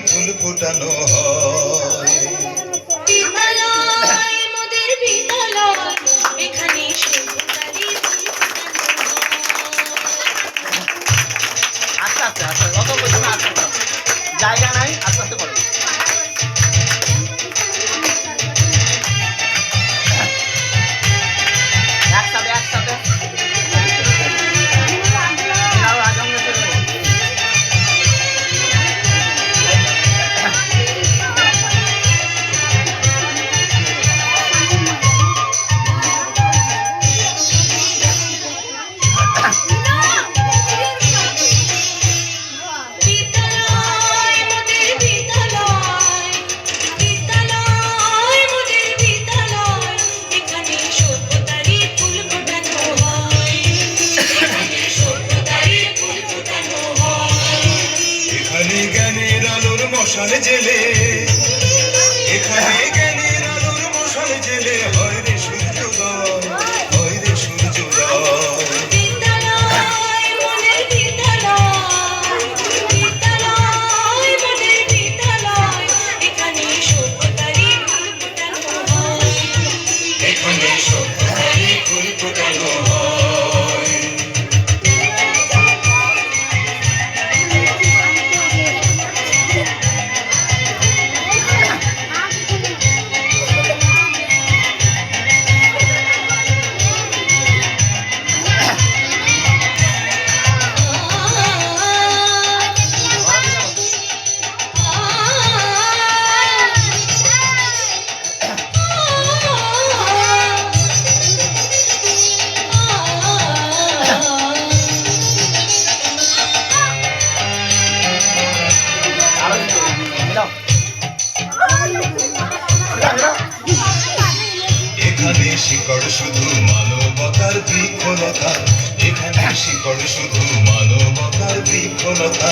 ফুল ফোটানো হয়। বিদ্যালয় মোদের বিদ্যালয়, এখানে সভ্যতারই ফুল ফোটানো হয়। আস্তে আস্তে আস্তে অত বলছি না, আস্তে আস্তে জায়গা নাই, আস্তে আস্তে করো। একসাথে একসাথে জ্ঞানের আলোর মশাল জেলে, এখানে জ্ঞানের আলোর মশাল জেলে হয় রে সূর্যোদয়, হয় রে সূর্যোদয়। বিদ্যালয় মোদের বিদ্যালয়, বিদ্যালয় মোদের বিদ্যালয়, এখানে সভ্যতারই ফুল ফোটানো হয়। এখানে সভ্যতারই ফুল ফোটানো হয়। এখানে শিকড় শুধু মানবতার বৃক্ষলতা, এখানে শিকড় শুধু মানবতার বৃক্ষলতা।